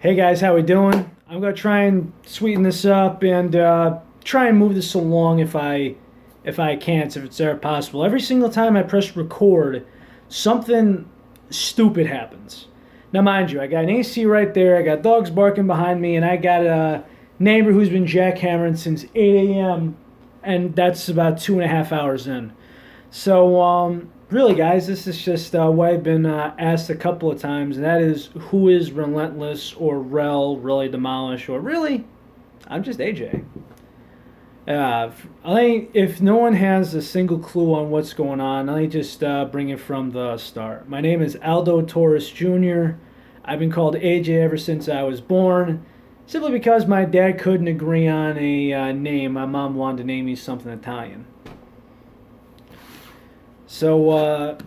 Hey guys, how we doing? I'm gonna try and sweeten this up and try and move this along if I can, if it's there possible. Every single time I press record, something stupid happens. Now, mind you, I got an AC right there, I got dogs barking behind me, and I got a neighbor who's been jackhammering since 8 a.m. and that's about 2.5 hours in. So, really, guys, this is just what I've been asked a couple of times, and that is who is Relentlezz or really Demolish, or really, I'm just AJ. If no one has a single clue on what's going on, let me just bring it from the start. My name is Aldo Torres Jr. I've been called AJ ever since I was born, simply because my dad couldn't agree on a name. My mom wanted to name me something Italian. So,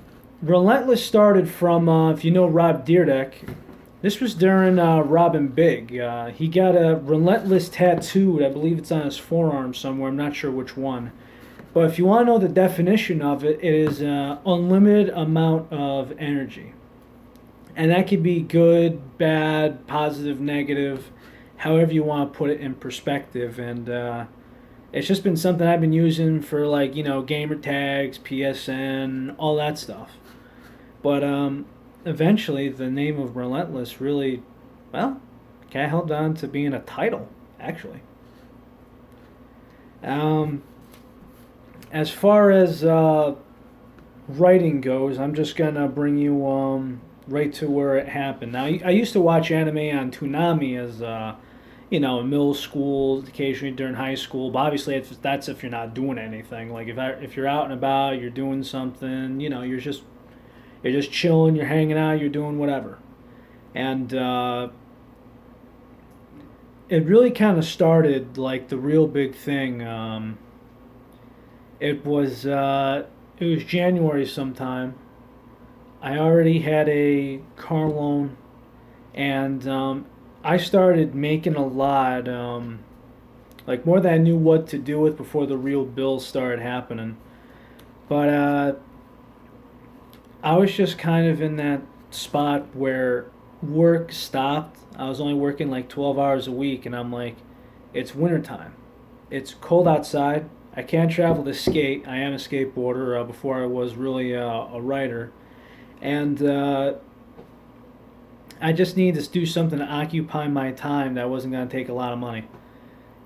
Relentlezz started from, if you know Rob Dyrdek, this was during Robin Big. He got a Relentlezz tattooed. I believe it's on his forearm somewhere. I'm not sure which one. But if you want to know the definition of it, it is an unlimited amount of energy. And that could be good, bad, positive, negative, however you want to put it in perspective. And it's just been something I've been using for, like, gamer tags, PSN, all that stuff. But eventually the name of Relentlezz really, well, kind of held on to being a title, actually. As far as writing goes, I'm just going to bring you right to where it happened. Now, I used to watch anime on Toonami as in middle school, occasionally during high school. But obviously, that's if you're not doing anything. Like if you're out and about, you're doing something. You're just chilling, you're hanging out, you're doing whatever. And it really kind of started like the real big thing. It was January sometime. I already had a car loan, and I started making a lot, like more than I knew what to do with before the real bills started happening. But I was just kind of in that spot where work stopped. I was only working like 12 hours a week, and I'm like, it's wintertime. It's cold outside. I can't travel to skate. I am a skateboarder before I was really a writer. And I just needed to do something to occupy my time that wasn't going to take a lot of money.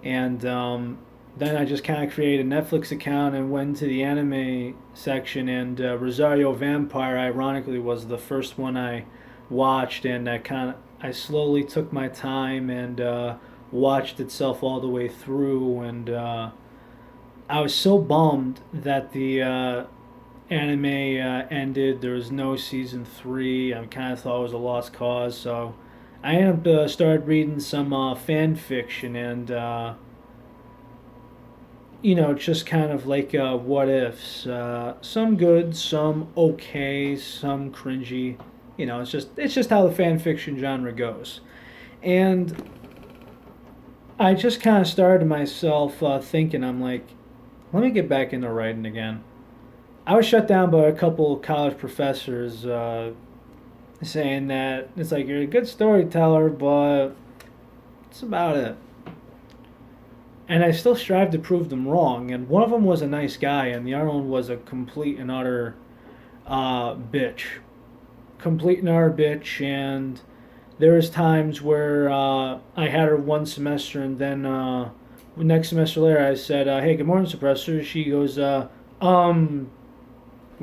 And then I just kind of created a Netflix account and went to the anime section. And Rosario Vampire, ironically, was the first one I watched. And I slowly took my time and watched itself all the way through. And I was so bummed that the anime ended. There was no season 3. I kind of thought it was a lost cause. So I ended up started reading some fan fiction and just kind of like what ifs. Some good, some okay, some cringy. It's just how the fan fiction genre goes. And I just kind of started myself thinking, I'm like, let me get back into writing again. I was shut down by a couple of college professors saying that it's like, you're a good storyteller, but that's about it. And I still strive to prove them wrong. And one of them was a nice guy, and the other one was a complete and utter bitch. Complete and utter bitch. And there was times where I had her one semester, and then next semester later I said, hey, good morning, Suppressor. She goes,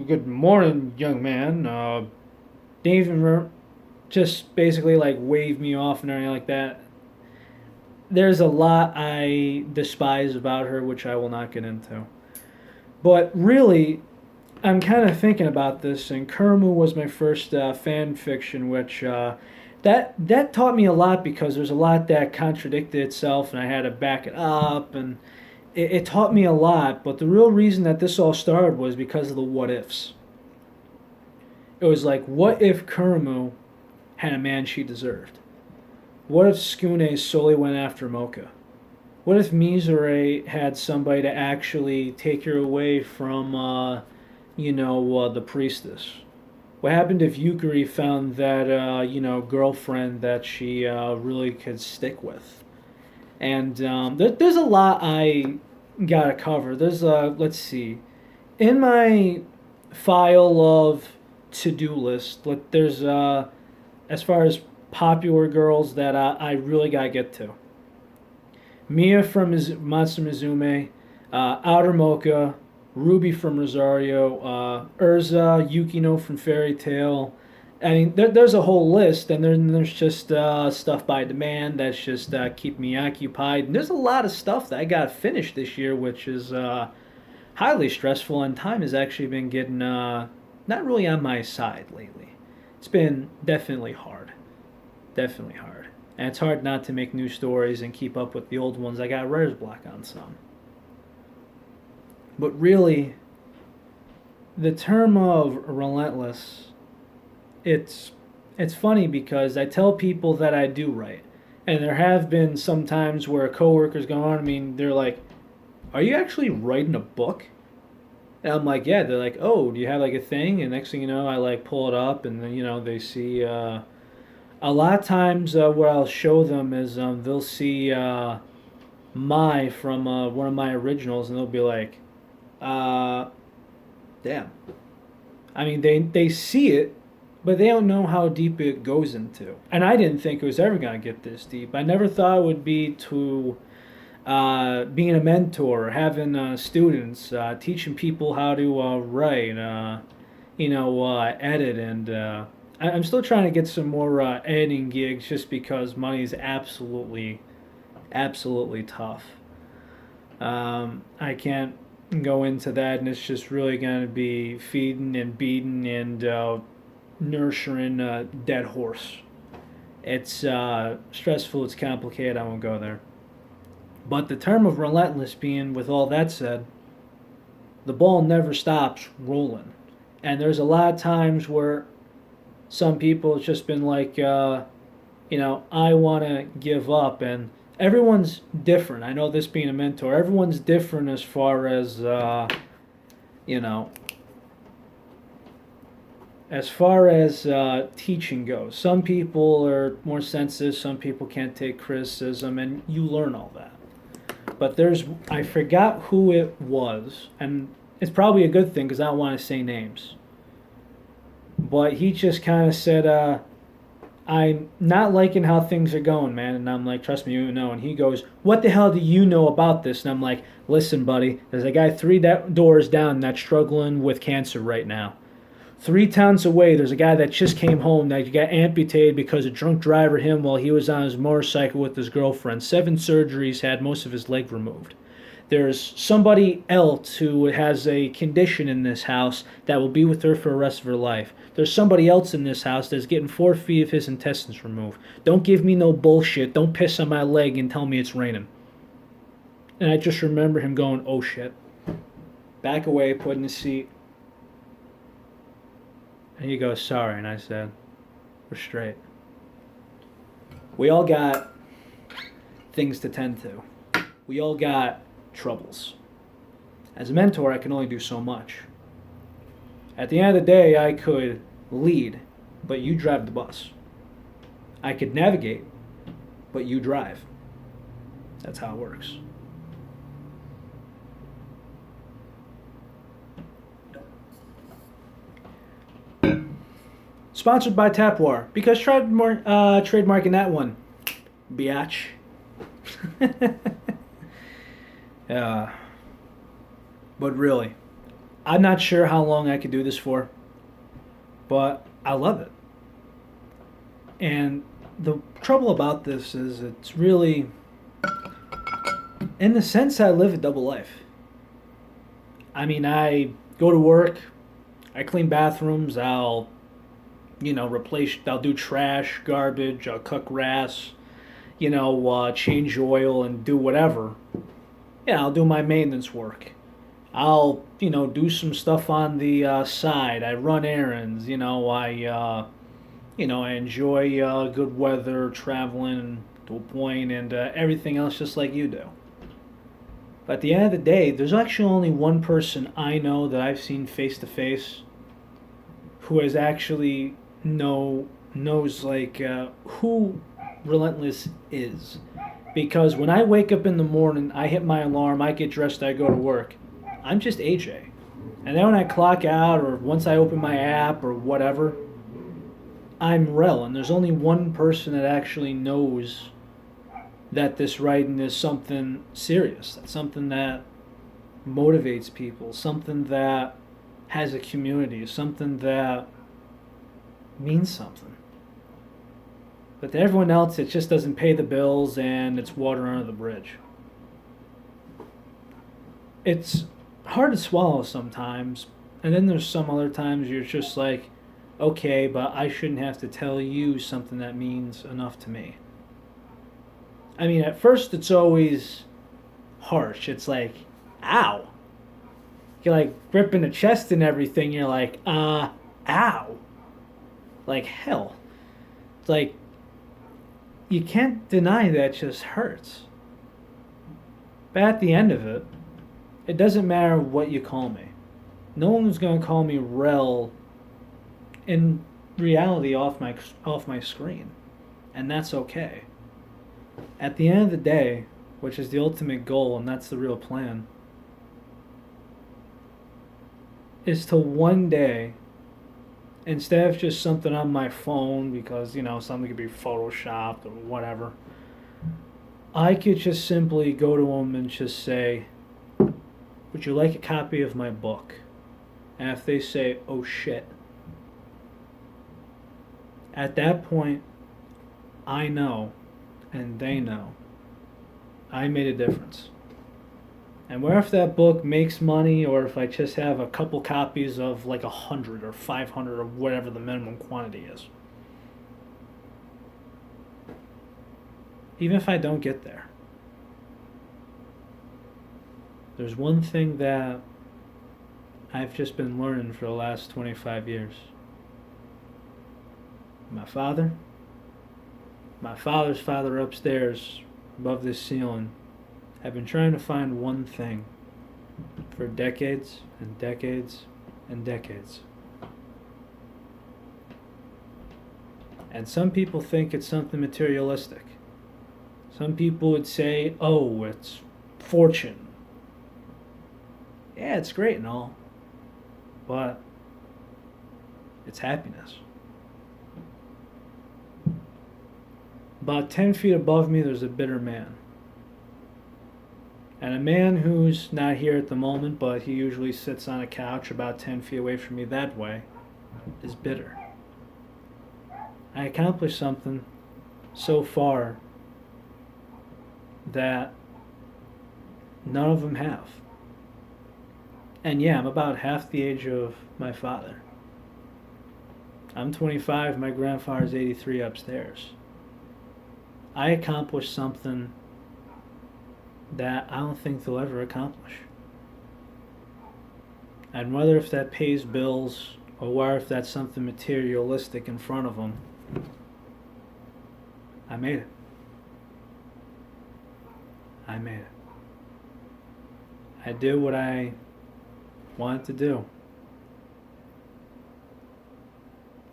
good morning, young man. Didn't even just basically like wave me off and everything like that. There's a lot I despise about her, which I will not get into. But really, I'm kind of thinking about this, and Kurmu was my first fan fiction, which that taught me a lot because there's a lot that contradicted itself, and I had to back it up, and it taught me a lot. But the real reason that this all started was because of the what ifs. It was like, what if Kurmu had a man she deserved? What if Skune solely went after Mocha? What if Mizure had somebody to actually take her away from, the priestess? What happened if Yukari found that girlfriend that she really could stick with? And there's a lot I gotta cover. There's let's see, in my file of to-do list. There's as far as popular girls that I really gotta get to. Mia from Monster Mizume, Outer Mocha, Ruby from Rosario, Urza, Yukino from Fairy Tail. I mean, there's a whole list, and then there's just stuff by demand that's just keep me occupied. And there's a lot of stuff that I got finished this year, which is highly stressful, and time has actually been getting not really on my side lately. It's been definitely hard. Definitely hard. And it's hard not to make new stories and keep up with the old ones. I got writer's block on some. But really, the term of relentless, it's funny because I tell people that I do write. And there have been some times where coworkers go on, I mean, they're like, "Are you actually writing a book?" And I'm like, "Yeah." They're like, "Oh, do you have like a thing?" And next thing you know, I like pull it up, and then they see. A lot of times, what I'll show them is they'll see my from one of my originals, and they'll be like, "Damn." I mean, they see it, but they don't know how deep it goes into. And I didn't think it was ever gonna get this deep. I never thought it would be to being a mentor, having students, teaching people how to write, edit, and I'm still trying to get some more editing gigs just because money is absolutely, absolutely tough. I can't go into that, and it's just really going to be feeding and beating and nurturing a dead horse. It's stressful, it's complicated, I won't go there. But the term of relentless being, with all that said, the ball never stops rolling. And there's a lot of times where some people it's just been like, I want to give up. And everyone's different. I know this being a mentor, everyone's different as far as, teaching goes. Some people are more sensitive, some people can't take criticism, and you learn all that. But I forgot who it was, and it's probably a good thing because I don't want to say names. But he just kind of said, "I'm not liking how things are going, man." And I'm like, "Trust me, you know." And he goes, "What the hell do you know about this?" And I'm like, "Listen, buddy, there's a guy three doors down that's struggling with cancer right now. 3 towns away, there's a guy that just came home that got amputated because a drunk driver hit him while he was on his motorcycle with his girlfriend. 7 surgeries, had most of his leg removed. There's somebody else who has a condition in this house that will be with her for the rest of her life. There's somebody else in this house that's getting 4 feet of his intestines removed. Don't give me no bullshit. Don't piss on my leg and tell me it's raining." And I just remember him going, "Oh shit." Back away, put in the seat. And he goes, "Sorry." And I said, "We're straight. We all got things to tend to. We all got troubles. As a mentor, I can only do so much. At the end of the day, I could lead, but you drive the bus. I could navigate, but you drive. That's how it works." Sponsored by Tapwar, because trademarking that one, biatch. But really, I'm not sure how long I could do this for, but I love it. And the trouble about this is it's really, in the sense, I live a double life. I mean, I go to work, I clean bathrooms, I'll do trash, garbage, I'll cut grass, change oil and do whatever. Yeah, I'll do my maintenance work. I'll, do some stuff on the side. I run errands, I enjoy good weather, traveling to a point, and everything else just like you do. But at the end of the day, there's actually only one person I know that I've seen face to face who has actually knows like who Relentlezz is. Because when I wake up in the morning, I hit my alarm, I get dressed, I go to work. I'm just AJ. And then when I clock out or once I open my app or whatever, I'm Rel. And there's only one person that actually knows that this writing is something serious. That's something that motivates people, something that has a community, something that means something. But to everyone else, it just doesn't pay the bills and it's water under the bridge. It's hard to swallow sometimes, and then there's some other times you're just like, okay, but I shouldn't have to tell you something that means enough to me. I mean, at first it's always harsh. It's like, ow. You're like gripping the chest and everything. You're like, ow. Like hell. It's like, you can't deny that just hurts. But at the end of it, it doesn't matter what you call me. No one's going to call me Rel in reality off my screen. And that's okay. At the end of the day, which is the ultimate goal, and that's the real plan, is to one day, instead of just something on my phone, because, something could be photoshopped or whatever, I could just simply go to them and just say, would you like a copy of my book? And if they say, oh shit, at that point, I know, and they know, I made a difference. And where if that book makes money, or if I just have a couple copies of like 100 or 500 or whatever the minimum quantity is. Even if I don't get there. There's one thing that I've just been learning for the last 25 years. My father's father upstairs above this ceiling have been trying to find one thing for decades and decades and decades. And some people think it's something materialistic. Some people would say, oh, it's fortune. Yeah, it's great and all, but it's happiness. About 10 feet above me, there's a bitter man. And a man who's not here at the moment, but he usually sits on a couch about 10 feet away from me that way, is bitter. I accomplished something so far that none of them have. And yeah, I'm about half the age of my father. I'm 25, my grandfather's 83 upstairs. I accomplished something that I don't think they'll ever accomplish. And whether if that pays bills or whether if that's something materialistic in front of them, I made it. I made it. I did what I wanted to do.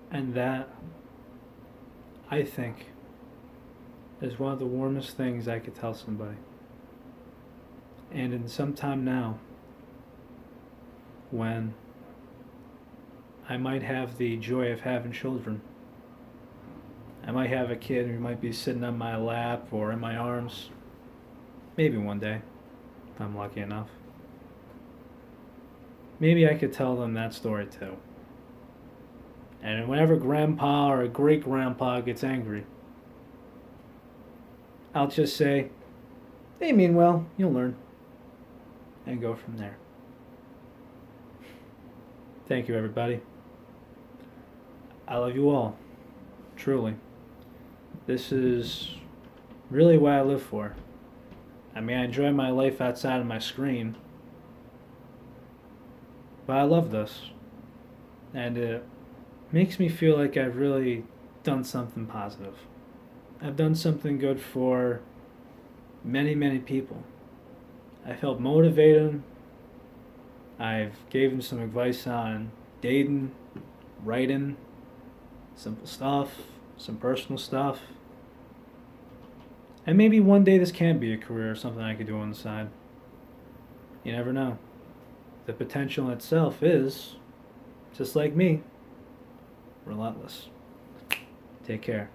And that, I think, is one of the warmest things I could tell somebody. And in some time now, when I might have the joy of having children, I might have a kid who might be sitting on my lap or in my arms, maybe one day, if I'm lucky enough. Maybe I could tell them that story too. And whenever grandpa or great-grandpa gets angry, I'll just say, they mean well, you'll learn. And go from there. Thank you, everybody. I love you all. Truly. This is really what I live for. I mean, I enjoy my life outside of my screen. But I love this. And it makes me feel like I've really done something positive. I've done something good for many, many people. I've helped motivate them. I've gave them some advice on dating, writing, simple stuff, some personal stuff. And maybe one day this can be a career or something I could do on the side. You never know. The potential in itself is, just like me, relentless. Take care.